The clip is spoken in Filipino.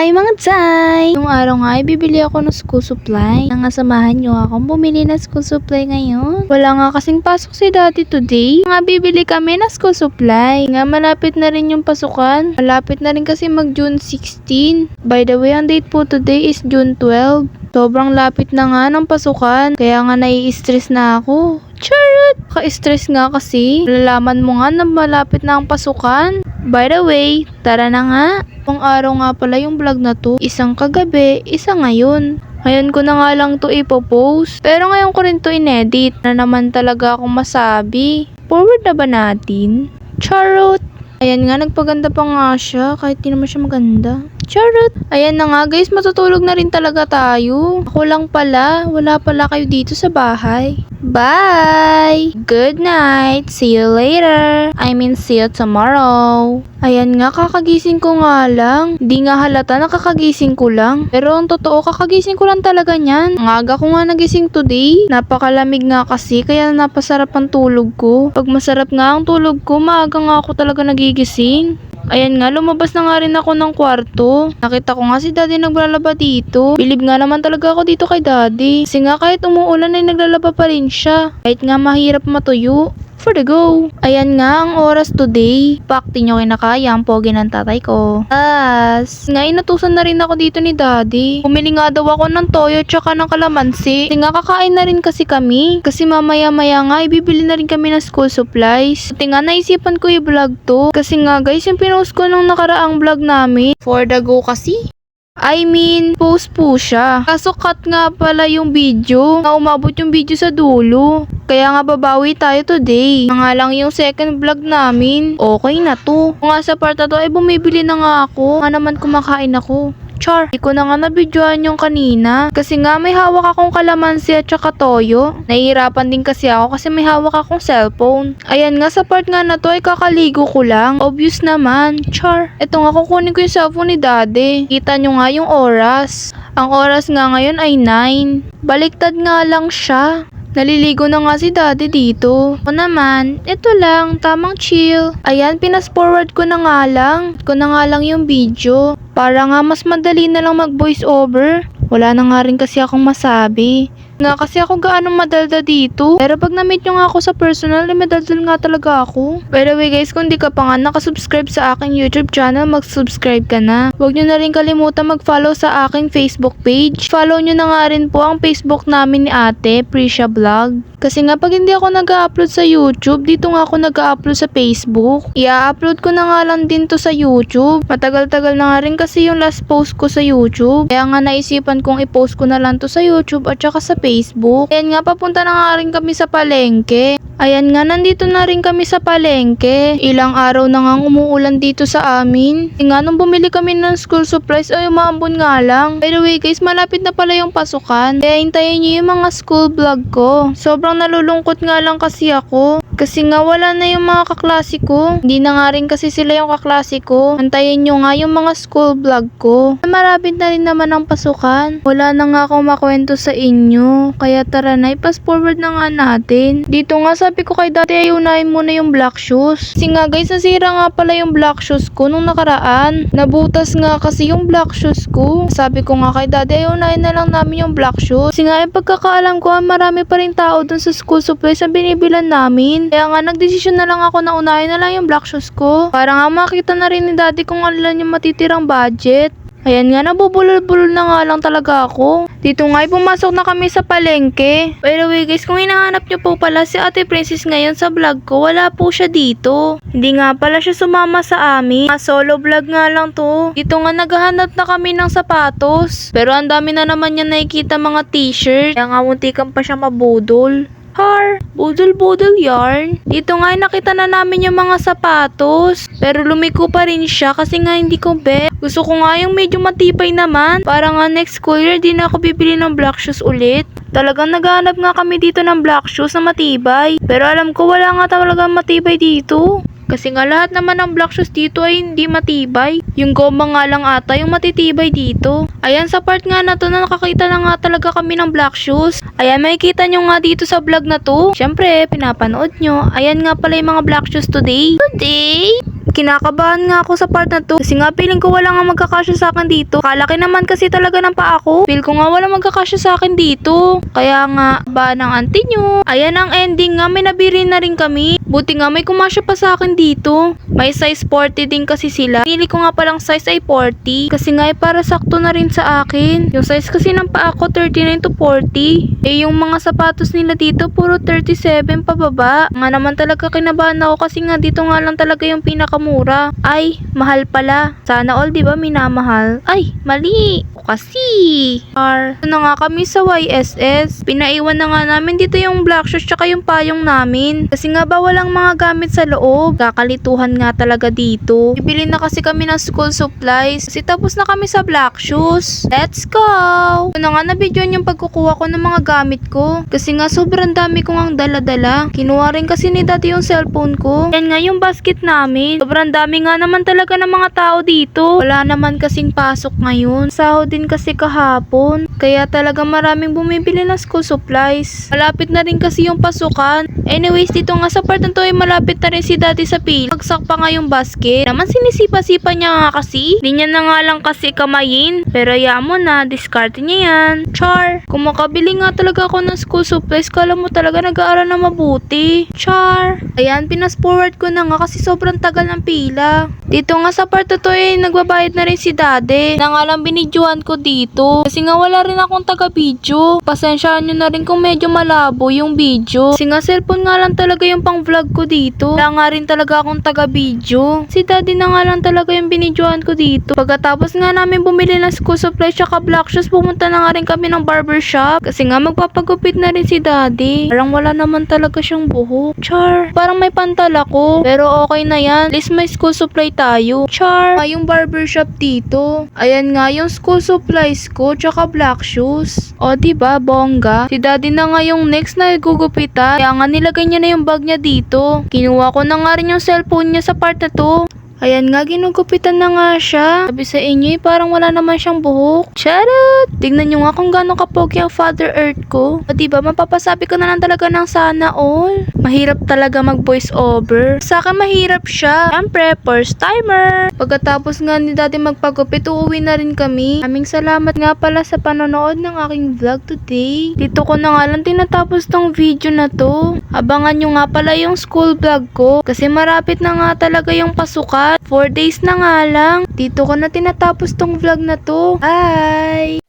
Hi mga Zay! Yung araw nga ay bibili ako ng school supply. Nangasamahan nyo akong bumili ng school supply ngayon. Wala nga kasing pasok si daddy today. Nga bibili kami ng school supply. Nga malapit na rin yung pasukan. Malapit na rin kasi mag June 16. By the way, ang date po today is June 12. Sobrang lapit na nga ng pasukan. Kaya nga nai-stress na ako. Charot! Ka-stress nga kasi. Lalaman mo nga na malapit na ang pasukan. By the way, tara na nga. Ang araw nga pala yung vlog na to. Isang kagabi, isa ngayon. Ngayon ko na nga lang to ipopost. Pero ngayon ko rin to inedit. Na naman talaga akong masabi. Forward na ba natin? Charot! Ayan nga, nagpaganda pa nga siya. Kahit di naman siya maganda. Charot! Ayan na nga guys, matutulog na rin talaga tayo. Ako lang pala. Wala pala kayo dito sa bahay. Bye! Good night! See you later! See you tomorrow! Ayan nga, kakagising ko nga lang. Di nga halata nakakagising ko lang. Pero ang totoo, kakagising ko lang talaga niyan. Ang aga ko nga nagising today. Napakalamig nga kasi, kaya napasarap ang tulog ko. Pag masarap nga ang tulog ko, maaga nga ako talaga nagigising. Ayan nga, lumabas na nga rin ako ng kwarto. Nakita ko nga si daddy naglalaba dito. Bilib nga naman talaga ako dito kay daddy. Kasi nga kahit umuulan ay naglalaba pa rin siya. Kahit nga mahirap matuyo. For the go! Ayan nga ang oras today. Pakti nyo kinakaya ang pogi ng tatay ko. Nga inutusan na rin ako dito ni daddy. Bumili nga daw ako ng toyo tsaka ng kalamansi. Kasi nga kakain na rin kasi kami. Kasi mamaya-maya nga ibibili na rin kami ng school supplies. Kasi nga naisipan ko i-vlog to. Kasi nga guys, yung pinost ko nung nakaraang vlog namin. For the go kasi. Post po siya. Kaso cut nga pala yung video. Nga umabot yung video sa dulo. Kaya nga babawi tayo today. Nga lang yung second vlog namin. Okay na to. Kung nga sa part na to ay bumibili na nga ako. Nga naman kumakain ako. Char, di ko na nga nabidyoan yung kanina. Kasi nga may hawak akong kalamansi at saka toyo. Nahihirapan din kasi ako kasi may hawak akong cellphone. Ayan nga, sa part nga na to ay kakaligo ko lang. Obvious naman. Char, eto nga kukunin ko yung cellphone ni daddy. Kita nyo nga yung oras. Ang oras nga ngayon ay 9. Baliktad nga lang siya. Naliligo na nga si daddy dito. Ako naman, ito lang, tamang chill. Ayan, pinas-forward ko na nga lang yung video. Para nga mas madali na lang mag-voice over. Wala na nga rin kasi akong masabi. Nga kasi ako gaano madalda dito. Pero pag na-meet nyo nga ako sa personal, madaldal nga talaga ako. By the way guys, kung di ka pa nga nakasubscribe sa aking YouTube channel, mag-subscribe ka na. Huwag nyo na rin kalimutan mag-follow sa aking Facebook page. Follow nyo na nga rin po ang Facebook namin ni ate, Prisha Vlog. Kasi nga pag hindi ako nag-upload sa YouTube, dito nga ako nag-upload sa Facebook. I-upload ko na nga lang din to sa YouTube. Matagal-tagal na nga rin kasi yung last post ko sa YouTube. Kaya nga naisipan kong i-post ko na lang to sa YouTube at saka sa Facebook. Ayan nga, papunta na nga rin kami sa palengke. Ayan nga, nandito na rin kami sa palengke. Ilang araw na nga umuulan dito sa amin. E nga, nung bumili kami ng school supplies, ay umambon nga lang. By the way guys, malapit na pala yung pasukan. Kaya hintayin nyo yung mga school vlog ko. Sobrang nalulungkot nga lang kasi ako. Kasi nga wala na yung mga kaklase ko. Hindi na nga rin kasi sila yung kaklase ko. Antayin nyo nga yung mga school vlog ko. Marapit na rin naman ang pasukan. Wala na nga akong makwento sa inyo. Kaya tara na, i-fast forward na nga natin. Dito nga sabi ko kay dati ay unahin muna yung black shoes. Kasi nga guys, nasira nga pala yung black shoes ko nung nakaraan. Nabutas nga kasi yung black shoes ko. Sabi ko nga kay dati ay unahin na lang namin yung black shoes. Kasi nga yung pagkakaalam ko, marami pa rin tao dun sa school supplies na binibilan namin. Kaya nga nagdesisyon na lang ako na unahin na lang yung black shoes ko. Para nga makita na rin ni daddy kung alin yung matitirang budget. Ayan nga, nabubulol-bulol na nga lang talaga ako. Dito nga, pumasok na kami sa palengke. By the way guys, kung hinahanap nyo po pala si Ate Princess ngayon sa vlog ko, wala po siya dito. Hindi nga pala siya sumama sa amin. Solo vlog nga lang to. Dito nga, naghahanap na kami ng sapatos. Pero ang dami na naman niya nakikita mga t-shirt. Kaya nga, muntikan pa siya mabudol. Budol-budol yarn. Dito nga nakita na namin yung mga sapatos. Pero lumiko pa rin siya kasi nga hindi ko bet. Gusto ko nga yung medyo matibay naman. Para nga next school year di na ako bibili ng black shoes ulit. Talagang naghahanap nga kami dito ng black shoes na matibay. Pero alam ko wala nga talagang matibay dito. Kasi nga lahat naman ng black shoes dito ay hindi matibay. Yung goma nga lang ata yung matitibay dito. Ayan, sa part nga na to na nakakita na nga talaga kami ng black shoes. Ayan, makikita nyo nga dito sa vlog na to. Syempre, pinapanood nyo. Ayan nga pala yung mga black shoes today. Kinakabahan nga ako sa part na to. Kasi nga feeling ko wala nga magkakasya sa akin dito. Kalaki naman kasi talaga ng paa ko. Feel ko nga wala magkakasya sa akin dito. Kaya nga, ba ng auntie nyo. Ayan ang ending nga, may nabili na rin kami. Buti nga may kumasya pa sa akin dito. May size 40 din kasi sila. Pili ko nga palang size ay 40. Kasi nga para sakto na rin sa akin. Yung size kasi ng paa ko 39 to 40. Eh yung mga sapatos nila dito puro 37 pababa. Nga naman talaga kinabahan ako kasi nga dito nga lang talaga yung pinakamura. Ay, mahal pala. Sana all diba minamahal. Ay, mali. Kasi. Ito na nga kami sa YSS. Pinaiwan na nga namin dito yung black shoes tsaka yung payong namin. Kasi nga ba walang mga gamit sa loob. Kakalituhan nga talaga dito. Bibili na kasi kami ng school supplies. Kasi tapos na kami sa black shoes. Let's go! Ito na nga na-videoan yung pagkukuha ko ng mga gamit ko. Kasi nga sobrang dami kong ang dala-dala. Kinuha rin kasi ni daddy yung cellphone ko. Yan nga yung basket namin. Sobrang dami nga naman talaga ng mga tao dito. Wala naman kasing pasok ngayon. Sahod din kasi kahapon. Kaya talaga maraming bumibili ng school supplies. Malapit na rin kasi yung pasukan. Anyways, dito nga sa part na to ay malapit na rin si daddy sa pila. Bagsak pa nga yung basket. Naman sinisipa-sipa niya nga kasi. Di niya na nga lang kasi kamayin. Pero ya mo na, discard niya yan. Char! Kung makabili nga talaga ako ng school supplies, kala mo talaga nag-aaral na mabuti. Char! Ayan, pinas-forward ko na nga kasi sobrang tagal ng pila. Dito nga sa part na to ay nagbabayad na rin si daddy. Na nga lang binidyohan ko dito. Kasi nga wala rin akong taga-video. Pasensyaan nyo na rin kung medyo malabo yung video. Kasi nga cellphone nga lang talaga yung pang vlog ko dito. Wala nga rin talaga akong taga-video. Si daddy na nga lang talaga yung binidyohan ko dito. Pagkatapos nga namin bumili ng school supplies tsaka black shoes, pumunta na nga rin kami ng barbershop. Kasi nga magpapagupit na rin si daddy. Parang wala naman talaga siyang buhok. Char! Parang may pantal ako. Pero okay na yan. At least may school supply tayo. Char! Yung barbershop dito. Ayan nga yung school supplies ko tsaka black shoes. O diba, bongga? Si daddy na nga yung next na gugupitan. Kaya nga nilagay niya na yung bag niya dito. Kinuha ko na nga rin yung cellphone niya sa part na to. Ayan nga, ginugupitan na nga siya. Sabi sa inyo, parang wala naman siyang buhok. Charot! Tignan nyo nga kung gano'ng kapogi ang Father Earth ko. O diba, mapapasabi ko na lang talaga ng sana all. Mahirap talaga mag voice over. Sa akin, mahirap siya. Siyempre, first timer. Pagkatapos nga ni daddy magpagupit, uuwi na rin kami. Aming salamat nga pala sa panonood ng aking vlog today. Dito ko na nga lang tinatapos tong video na to. Abangan nyo nga pala yung school vlog ko. Kasi marapit na nga talaga yung pasukan. 4 days na nga lang. Dito ko na tinatapos tong vlog na to. Bye!